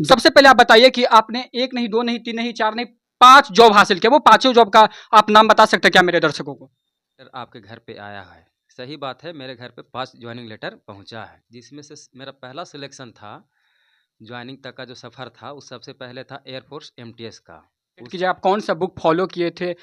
सबसे पहले आप बताइए कि आपने एक नहीं, दो नहीं, तीन नहीं, चार नहीं, 5 जॉब हासिल किया। वो पाँचों जॉब का आप नाम बता सकते हैं क्या मेरे दर्शकों को? लेटर आपके घर पे आया है। सही बात है, मेरे घर पे 5 जॉइनिंग लेटर पहुँचा है, जिसमें से मेरा पहला सिलेक्शन था, जॉइनिंग तक का जो सफ़र था, उस सबसे पहले था एयरफोर्स एमटीएस का। उस कीजिए, आप कौन-सा बुक फ़ॉलो किए थे,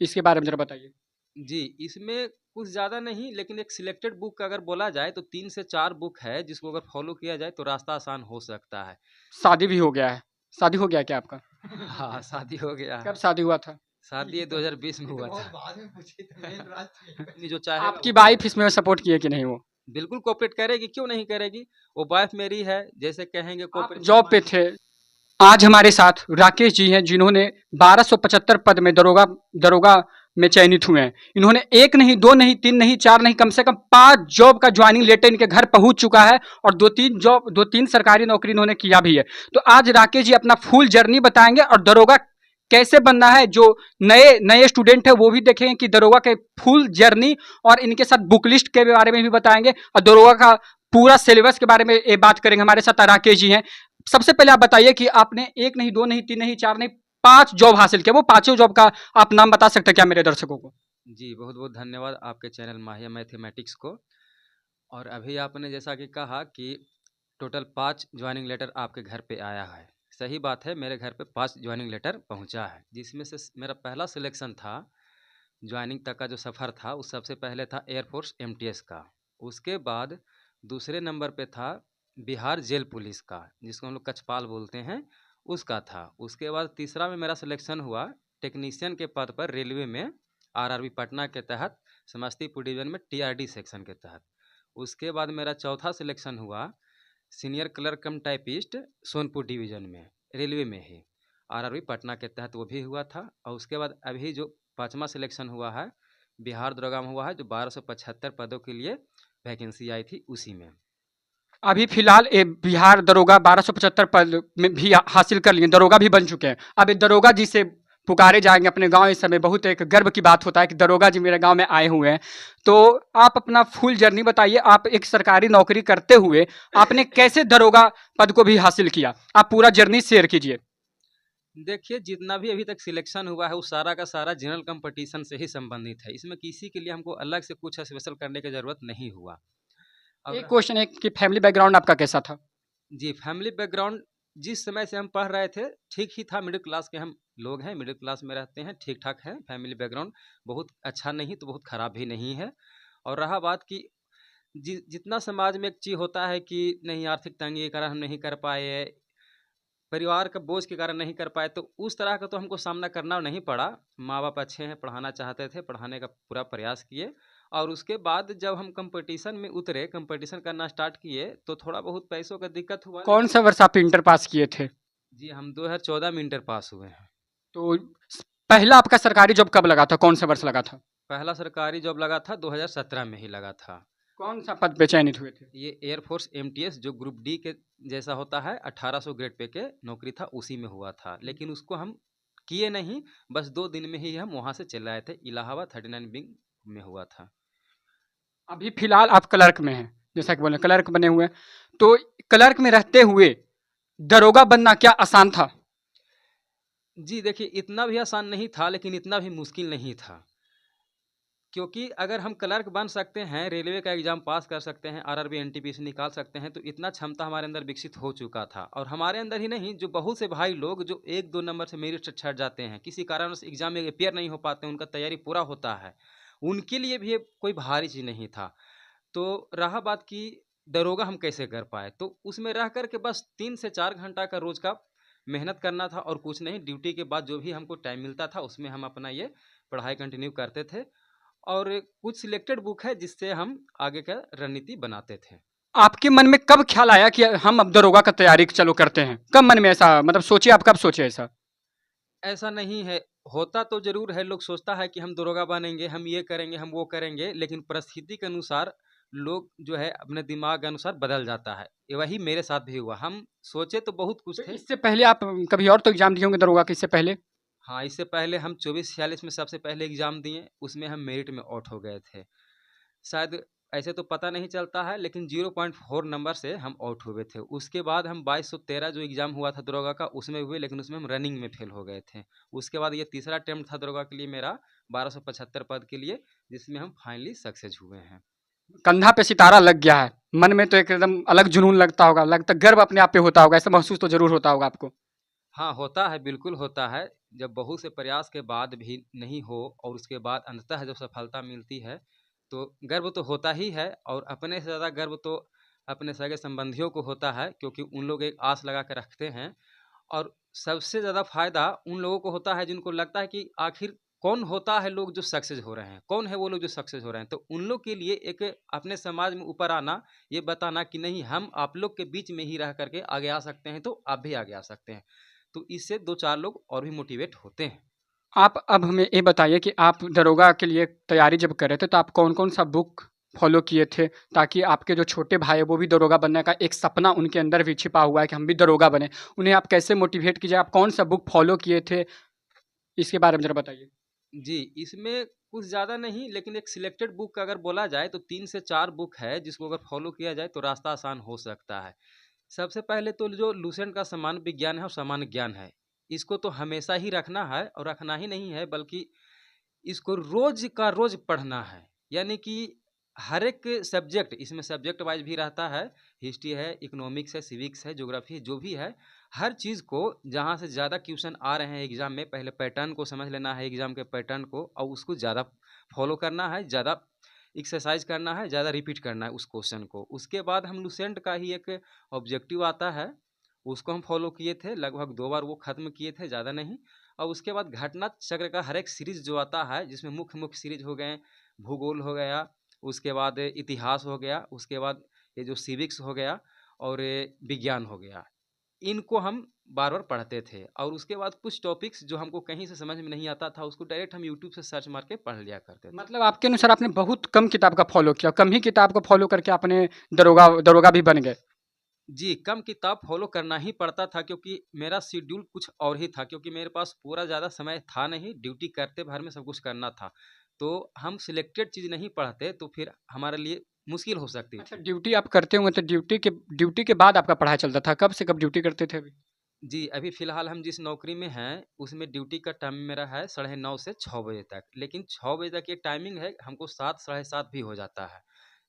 इसके बारे में ज़रा बताइए? जी, इसमें कुछ ज़्यादा नहीं, लेकिन एक सिलेक्टेड बुक अगर बोला जाए तो 3 से 4 बुक है, जिसको अगर फ़ॉलो किया जाए तो रास्ता आसान हो सकता है। शादी भी हो गया है। शादी हो गया है क्या आपका? हाँ, शादी हो गया कब है। शादी हुआ था? शादी ये 2020 में हुआ था। बाद में पूछी तो मेन बात ये है। आदमी जो चाहेगा आपकी वो कर वाइफ़ सकता इसमें सपोर्ट की है कि नहीं वो? बिल्कुल कोऑपरेट करेगी, क्यों नहीं करेगी? वो वाइफ़ मेरी है, जैसे कहेंगे आप कोऑपरेशन जॉब पे हमारी। थे। आज हमारे साथ राकेश जी हैं, जिन्होंने 1275 पद में दरोगा दरोगा में चयनित हुए हैं। इन्होंने 1 नहीं, 2 नहीं, 3 नहीं, 4 नहीं, कम से कम 5 जॉब का जॉइनिंग लेटर इनके घर पहुँच चुका है और 2-3 सरकारी नौकरी इन्होंने किया भी है। तो आज राकेश जी अपना फुल जर्नी बताएँगे और दरोगा कैसे बनना है, जो नए नए स्टूडेंट हैं वो भी देखेंगे कि दरोगा के फुल जर्नी, और इनके साथ बुक लिस्ट के बारे में भी बताएँगे और दरोगा का पूरा सिलेबस के बारे में ये बात करेंगे। हमारे साथ राकेश जी हैं। सबसे पहले आप बताइए कि आपने 1 नहीं, 2 नहीं, 3 नहीं, 4 नहीं, 5 जॉब हासिल किया। वो पाँचों जॉब का आप नाम बता सकते हैं क्या मेरे दर्शकों को? जी, बहुत-बहुत धन्यवाद आपके चैनल माहिया मैथमेटिक्स को। और अभी आपने जैसा कि कहा कि टोटल 5 जॉइनिंग लेटर आपके घर पे आया है। सही बात है, मेरे घर पे 5 जॉइनिंग लेटर पहुँचा है, जिसमें से मेरा पहला सिलेक्शन था, जॉइनिंग तक का जो सफ़र था, उस सबसे पहले था एयरफोर्स एमटीएस का। उसके बाद दूसरे नंबर पे था बिहार जेल पुलिस का, जिसको हम लोग कछपाल बोलते हैं, उसका था। उसके बाद तीसरा में मेरा सिलेक्शन हुआ टेक्नीशियन के पद पर रेलवे में, आरआरबी पटना के तहत, समस्तीपुर डिवीज़न में टीआरडी सेक्शन के तहत। उसके बाद मेरा चौथा सिलेक्शन हुआ सीनियर क्लर्क कम टाइपिस्ट, सोनपुर डिवीज़न में, रेलवे में ही, आरआरबी पटना के तहत वो भी हुआ था। और उसके बाद अभी जो पाँचवा सिलेक्शन हुआ है, बिहार दरोगा में हुआ है, जो 1275 पदों के लिए वैकेंसी आई थी, उसी में। अभी फिलहाल ये बिहार दरोगा 1275 पद में भी हासिल कर लिए, दरोगा भी बन चुके हैं। अब ये दरोगा जी से पुकारे जाएँगे अपने गाँव। इस समय बहुत एक गर्व की बात होता है कि दरोगा जी मेरे गाँव में आए हुए हैं। तो आप अपना फुल जर्नी बताइए। आप एक सरकारी नौकरी करते हुए आपने कैसे दरोगा पद को भी हासिल किया? आप पूरा जर्नी शेयर कीजिए। देखिए, जितना भी अभी तक सिलेक्शन हुआ है, वो सारा का सारा जनरल कंपटीशन से ही संबंधित है। इसमें किसी के लिए हमको अलग से कुछ स्पेशल करने की ज़रूरत नहीं हुआ। अब एक क्वेश्चन है कि फैमिली बैकग्राउंड आपका कैसा था? जी, फैमिली बैकग्राउंड जिस समय से हम पढ़ रहे थे, ठीक ही था। मिडिल क्लास के हम लोग हैं, मिडिल क्लास में रहते हैं, ठीक-ठाक है फैमिली बैकग्राउंड। बहुत अच्छा नहीं तो बहुत ख़राब भी नहीं है। और रहा बात कि जितना समाज में एक चीज़ होता है कि नहीं, आर्थिक तंगी के कारण हम नहीं कर पाए, परिवार का बोझ के कारण नहीं कर पाए, तो उस तरह का तो हमको सामना करना नहीं पड़ा। माँ-बाप अच्छे हैं, पढ़ाना चाहते थे, पढ़ाने का पूरा प्रयास किए। और उसके बाद जब हम कॉम्पिटिशन में उतरे, कॉम्पिटिशन करना स्टार्ट किए, तो थोड़ा बहुत पैसों का दिक्कत हुआ, कौन लेकिन सा वर्ष आप इंटर पास किए थे? जी, हम 2014 में इंटर पास हुए हैं। तो पहला आपका सरकारी जॉब कब लगा था? कौन से वर्ष लगा था? पहला सरकारी जॉब लगा था 2017 में ही लगा था। कौन सा पद पे चयनित हुए थे? ये एयरफोर्स एमटीएस जो ग्रुप डी के जैसा होता है, 1800 ग्रेड पे के नौकरी था, उसी में हुआ था। लेकिन उसको हम किए नहीं, बस 2 दिन में ही हम वहाँ से चले आए थे। इलाहाबाद 39 विंग में हुआ था। अभी फिलहाल आप क्लर्क में हैं, जैसा कि बोले क्लर्क बने हुए हैं। तो क्लर्क में रहते हुए दरोगा बनना क्या आसान था? जी, देखिए, इतना भी आसान नहीं था, लेकिन इतना भी मुश्किल नहीं था। क्योंकि अगर हम क्लर्क बन सकते हैं, रेलवे का एग्ज़ाम पास कर सकते हैं, आरआरबी एनटीपीसी निकाल सकते हैं, तो इतना क्षमता हमारे अंदर विकसित हो चुका था। और हमारे अंदर ही नहीं, जो बहुत से भाई लोग जो 1-2 नंबर से मेरिट से छँट जाते हैं, किसी कारणवश एग्ज़ाम में अपीयर नहीं हो पाते हैं, उनका तैयारी पूरा होता है, उनके लिए भी ये कोई भारी चीज़ नहीं था। तो रहा बात कि दरोगा हम कैसे कर पाए, तो उसमें रह कर के बस 3 से 4 घंटा का रोज़ का मेहनत करना था और कुछ नहीं। ड्यूटी के बाद जो भी हमको टाइम मिलता था, उसमें हम अपना ये पढ़ाई कंटिन्यू करते थे। और कुछ सिलेक्टेड बुक है जिससे हम आगे का रणनीति बनाते थे। आपके मन में कब ख्याल आया कि हम अब दरोगा का तैयारी चलो करते हैं? कब मन में ऐसा मतलब सोचिए, आप कब सोचे ऐसा? ऐसा नहीं है, होता तो ज़रूर है, लोग सोचता है कि हम दरोगा बनेंगे, हम ये करेंगे, हम वो करेंगे, लेकिन परिस्थिति के अनुसार लोग जो है अपने दिमाग के अनुसार बदल जाता है। ये वही मेरे साथ भी हुआ। हम सोचे तो बहुत कुछ तो थे। इससे पहले आप कभी और तो एग्ज़ाम दिए होंगे दरोगा के इससे पहले? हाँ, इससे पहले हम 24-46 में सबसे पहले एग्ज़ाम दिए, उसमें हम मेरिट में आउट हो गए थे। शायद ऐसे तो पता नहीं चलता है, लेकिन 0.4 नंबर से हम आउट हुए थे। उसके बाद हम 2213 जो एग्ज़ाम हुआ था दरोगा का, उसमें हुए, लेकिन उसमें हम रनिंग में फेल हो गए थे। उसके बाद ये तीसरा अटेम्प्ट था दरोगा के लिए मेरा 1275 पद के लिए, जिसमें हम फाइनली सक्सेस हुए हैं। कंधा पे सितारा लग गया है, मन में तो एकदम अलग जुनून लगता होगा, लगता गर्व अपने आप पे होता होगा, ऐसा महसूस तो ज़रूर होता होगा आपको। हाँ, होता है, बिल्कुल होता है। जब बहुत से प्रयास के बाद भी नहीं हो और उसके बाद अंततः जब सफलता मिलती है, तो गर्व तो होता ही है, और अपने से ज़्यादा गर्व तो अपने सगे-संबंधियों को होता है, क्योंकि उन लोग एक आस लगा के रखते हैं। और सबसे ज़्यादा फ़ायदा उन लोगों को होता है जिनको लगता है कि आखिर कौन होता है लोग जो सक्सेस हो रहे हैं, कौन है वो लोग जो सक्सेस हो रहे हैं। तो उन लोग के लिए एक अपने समाज में ऊपर आना, ये बताना कि नहीं, हम आप लोग के बीच में ही रह करके आगे आ सकते हैं, तो आप भी आगे आ सकते हैं। तो इससे 2-4 लोग और भी मोटिवेट होते हैं। आप अब हमें ये बताइए कि आप दरोगा के लिए तैयारी जब कर रहे थे, तो आप कौन-कौन सा बुक फ़ॉलो किए थे? ताकि आपके जो छोटे भाई हैं, वो भी दरोगा बनने का एक सपना उनके अंदर भी छिपा हुआ है कि हम भी दरोगा बनें। उन्हें आप कैसे मोटिवेट कीजिए? आप कौन-सा बुक फ़ॉलो किए थे? इसके बारे में ज़रा बताइए। जी, इसमें कुछ ज़्यादा नहीं, लेकिन एक सिलेक्टेड बुक अगर बोला जाए तो 3 से 4 बुक है, जिसको अगर फ़ॉलो किया जाए तो रास्ता आसान हो सकता है। सबसे पहले तो जो लूसेंट का सामान्य विज्ञान है और सामान्य ज्ञान है, इसको तो हमेशा ही रखना है, और रखना ही नहीं है बल्कि इसको रोज़ का रोज़ पढ़ना है। यानी कि हर एक सब्जेक्ट, इसमें सब्जेक्ट वाइज़ भी रहता है, हिस्ट्री है, इकोनॉमिक्स है, सिविक्स है, ज्योग्राफी है, जो भी है, हर चीज़ को जहाँ से ज़्यादा क्वेश्चन आ रहे हैं एग्ज़ाम में, पहले पैटर्न को समझ लेना है, एग्ज़ाम के पैटर्न को, और उसको ज़्यादा फॉलो करना है, ज़्यादा एक्सरसाइज करना है, ज़्यादा रिपीट करना है उस क्वेश्चन को। उसके बाद हम लूसेंट का ही एक ऑब्जेक्टिव आता है, उसको हम फॉलो किए थे, लगभग 2 बार वो ख़त्म किए थे, ज़्यादा नहीं। और उसके बाद घटना चक्र का हर एक सीरीज़ जो आता है, जिसमें मुख्य सीरीज़ हो गए, भूगोल हो गया, उसके बाद इतिहास हो गया, उसके बाद ये जो सिविक्स हो गया, और ये विज्ञान हो गया। इनको हम बार-बार पढ़ते थे, और उसके बाद कुछ टॉपिक्स जो हमको कहीं से समझ में नहीं आता था, उसको डायरेक्ट हम यूट्यूब से सर्च मार के पढ़ लिया करते थे। मतलब आपके अनुसार आपने बहुत कम किताब का फ़ॉलो किया, कम ही किताब को फ़ॉलो करके आपने दरोगा दरोगा भी बन गए। जी, कम किताब फ़ॉलो करना ही पड़ता था, क्योंकि मेरा शेड्यूल कुछ और ही था, क्योंकि मेरे पास पूरा ज़्यादा समय था नहीं, ड्यूटी करते भर में सब कुछ करना था। तो हम सिलेक्टेड चीज़ नहीं पढ़ते, तो फिर हमारे लिए मुश्किल हो सकती अच्छा, थी। ड्यूटी आप करते होंगे तो ड्यूटी के बाद आपका पढ़ाई चलता था, कब से कब ड्यूटी करते थे अभी? जी, अभी फ़िलहाल हम जिस नौकरी में हैं, उसमें ड्यूटी का टाइम मेरा है 9:30 से 6 बजे तक। लेकिन 6 बजे तक ये टाइमिंग है, हमको 7 साढ़े 7 भी हो जाता है।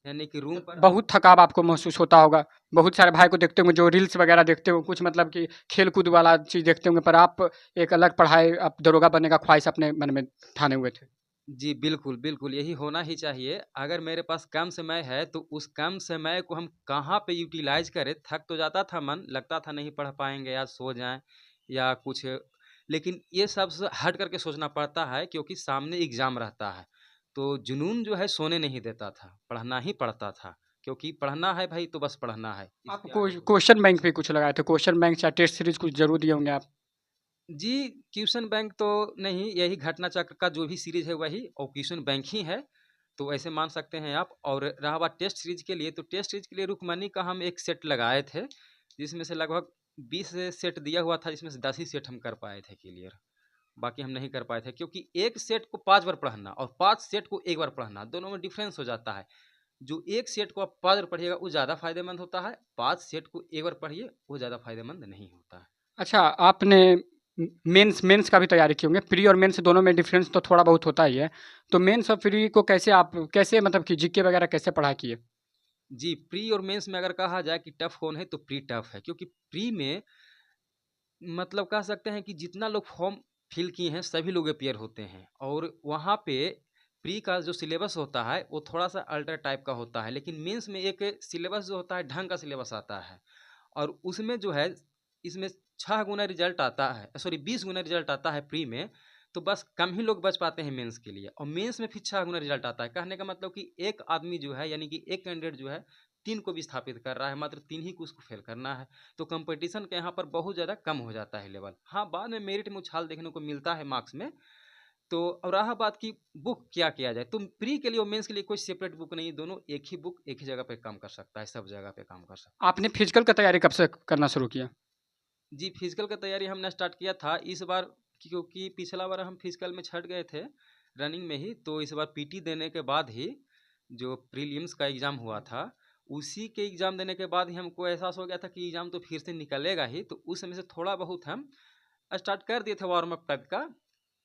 यानी कि रूम पर बहुत थकाव आपको महसूस होता होगा। बहुत सारे भाई को देखते होंगे जो रील्स वगैरह देखते हो, कुछ मतलब कि खेल-कूद वाला चीज़ देखते होंगे, पर आप एक अलग पढ़ाई, आप दरोगा बनने का ख्वाहिश अपने मन में ठाने हुए थे। जी, बिल्कुल, बिल्कुल, यही होना ही चाहिए। अगर मेरे पास कम समय है, तो उस कम समय को हम कहाँ पे यूटिलाइज़ करें, थक तो जाता था मन, लगता था नहीं पढ़ पाएँगे, आज सो जाएँ या कुछ। लेकिन ये सब से हट करके सोचना पड़ता है, क्योंकि सामने एग्ज़ाम रहता है। तो जुनून जो है सोने नहीं देता था, पढ़ना ही पड़ता था, क्योंकि पढ़ना है भाई, तो बस पढ़ना है, आप इसके आगे कुछ नहीं। क्वेश्चन बैंक भी कुछ लगाए थे, क्वेश्चन बैंक या टेस्ट सीरीज़ कुछ ज़रूर दिए होंगे आप? जी, क्वेश्चन बैंक तो नहीं, यही घटना चक्र का जो भी सीरीज़ है वही, और क्वेश्चन बैंक ही है, तो ऐसे मान सकते हैं आप। और रहा बात टेस्ट सीरीज़ के लिए, तो टेस्ट सीरीज़ के लिए रुक्मणी का हम एक सेट लगाए थे, जिसमें से लगभग 20 सेट दिया हुआ था, जिसमें से 10 ही सेट हम कर पाए थे क्लियर। बाकी हम नहीं कर पाए थे, क्योंकि एक सेट को 5 बार पढ़ना और 5 सेट को 1 बार पढ़ना, दोनों में डिफरेंस हो जाता है। जो एक सेट को आप 5 बार पढ़िएगा, वो ज़्यादा फ़ायदेमंद होता है, 5 सेट को 1 बार पढ़िए, वो ज़्यादा फ़ायदेमंद नहीं होता है। अच्छा, आपने मेंस का भी तैयारी की होंगे, प्री और मेंस दोनों में डिफरेंस तो थोड़ा बहुत होता ही है। तो मेंस और प्री को कैसे आप कैसे मतलब कि जीके वगैरह कैसे पढ़ा किए? जी, प्री और मेंस में अगर कहा जाए कि टफ़ कौन है, तो प्री टफ़ है, क्योंकि प्री में मतलब कह सकते हैं कि जितना लोग फॉर्म फिल किए हैं, सभी लोग अपीयर होते हैं, और वहाँ पे प्री का जो सिलेबस होता है, वो थोड़ा-सा अल्टर टाइप का होता है, लेकिन मेंस में एक सिलेबस जो होता है, ढंग का सिलेबस आता है, और उसमें जो है, इसमें 6 गुना रिज़ल्ट आता है, सॉरी 20 गुना रिज़ल्ट आता है प्री में, तो बस कम ही लोग बच पाते हैं मेंस के लिए, और मेंस में फिर 6 गुना रिज़ल्ट आता है। कहने का मतलब कि एक आदमी जो है, यानी कि एक कैंडिडेट जो है, 3 को भी स्थापित कर रहा है, मात्र 3 ही को उसको फेल करना है। तो कंपटीशन का यहाँ पर बहुत ज़्यादा कम हो जाता है लेवल। हाँ, बाद में मेरिट में उछाल देखने को मिलता है मार्क्स में। तो और रहा बात कि बुक क्या किया जाए, तो प्री के लिए और मेंस के लिए कोई सेपरेट बुक नहीं है, दोनों एक ही बुक एक ही जगह पे काम कर सकता है, सब जगह पे काम कर सकता है। आपने फिजिकल का तैयारी कब से करना शुरू किया? जी, फिजिकल का तैयारी हमने स्टार्ट किया था इस बार, क्योंकि पिछला बार हम फिजिकल में छँट गए थे रनिंग में ही, तो इस बार पीटी देने के बाद ही जो प्रीलिम्स का एग्ज़ाम हुआ था, उसी के एग्ज़ाम देने के बाद ही हमको एहसास हो गया था कि एग्ज़ाम तो फिर से निकलेगा ही, तो उस समय से थोड़ा बहुत हम स्टार्ट कर दिए थे वार्म अप टाइप का।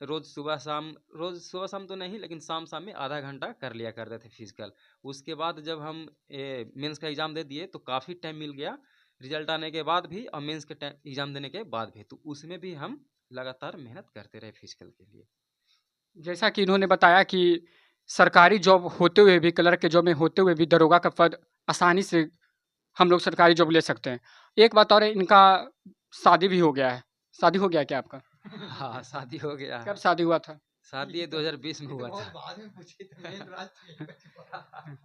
रोज़ सुबह शाम तो नहीं, लेकिन शाम में आधा घंटा कर लिया करते थे फिजिकल। उसके बाद जब हम मेंस का एग्ज़ाम दे दिए तो काफ़ी टाइम मिल गया रिजल्ट आने के बाद भी और मेंस के एग्ज़ाम देने के बाद भी, तो उसमें भी हम लगातार मेहनत करते रहे फिजिकल के लिए। जैसा कि इन्होंने बताया कि सरकारी जॉब होते हुए भी, क्लर्क के जॉब में होते हुए भी दरोगा का पद आसानी से हम लोग सरकारी जॉब ले सकते हैं। एक बात और है, इनका शादी भी हो गया है। शादी हो गया है क्या आपका? हाँ, शादी हो गया कब है। शादी हुआ था? शादी ये 2020 में ये तो हुआ बहुत था। बाद में पूछी तो मेन राज यहीं पे छुपा।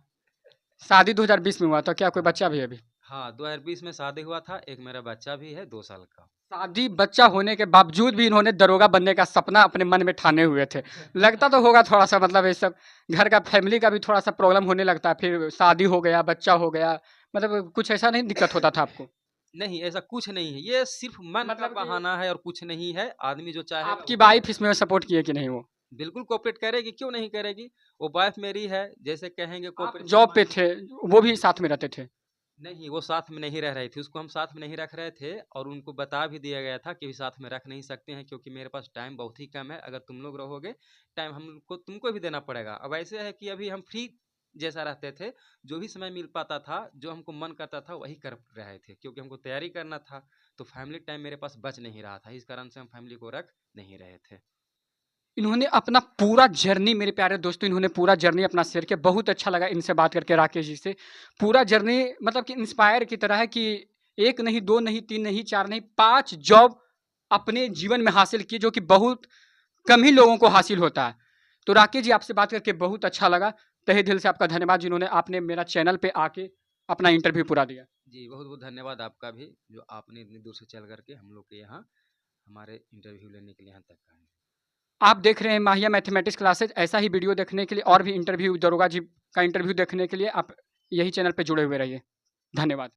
शादी 2020 में हुआ था। क्या कोई हाँ। बच्चा भी है अभी? हाँ, 2020 में शादी हुआ था, एक मेरा बच्चा भी है 2 साल का। शादी बच्चा होने के बावजूद भी इन्होंने दरोगा बनने का सपना अपने मन में ठाने हुए थे। लगता तो होगा थोड़ा-सा, मतलब ये सब घर का फैमिली का भी थोड़ा-सा प्रॉब्लम होने लगता है, फिर शादी हो गया, बच्चा हो गया, मतलब कुछ ऐसा नहीं दिक्कत होता था आपको? नहीं, ऐसा कुछ नहीं है, ये सिर्फ़ मन का मतलब कि बहाना है और कुछ नहीं है, आदमी जो चाहेगा आपकी वो वाइफ़ करेगा। इसमें सपोर्ट की है कि नहीं वो? बिल्कुल कोऑपरेट करेगी, क्यों नहीं करेगी? वो वाइफ़ मेरी है, जैसे कहेंगे आप कोऑपरेशन जॉब पे माँगे। थे, वो भी साथ में रहते थे? नहीं, वो साथ में नहीं रह रही थी, उसको हम साथ में नहीं रख रहे थे और उनको बता भी दिया गया था कि साथ में रख नहीं सकते हैं, क्योंकि मेरे पास टाइम बहुत ही कम है, अगर तुम लोग रहोगे, टाइम हमको तुमको भी देना पड़ेगा। अब ऐसे है कि अभी हम फ्री जैसा रहते थे, जो भी समय मिल पाता था, जो हमको मन करता था वही कर रहे थे, क्योंकि हमको तैयारी करना था, तो फैमिली टाइम मेरे पास बच नहीं रहा था, इस कारण से हम फैमिली को रख नहीं रहे थे। इन्होंने अपना पूरा जर्नी, मेरे प्यारे दोस्तों, इन्होंने पूरा जर्नी अपना शेयर किया। बहुत अच्छा लगा इनसे बात करके, राकेश जी से। पूरा जर्नी मतलब कि इंस्पायर की तरह है कि 1 नहीं, 2 नहीं, 3 नहीं, 4 नहीं, 5 जॉब अपने जीवन में हासिल की, जो कि बहुत कम ही लोगों को हासिल होता है। तो राकेश जी, आपसे बात करके बहुत अच्छा लगा। तहे दिल से आपका धन्यवाद, जिन्होंने आपने मेरा चैनल पे आके अपना इंटरव्यू पूरा दिया। जी, बहुत-बहुत धन्यवाद आपका भी, जो आपने इतनी दूर से चल कर के हम लोग के यहाँ हमारे इंटरव्यू लेने के लिए यहाँ तक आए। आप देख रहे हैं माहिया मैथमेटिक्स क्लासेज। ऐसा ही वीडियो देखने के लिए और भी इंटरव्यू, दरोगा जी का इंटरव्यू देखने के लिए आप यही चैनल पे जुड़े हुए रहिए। धन्यवाद।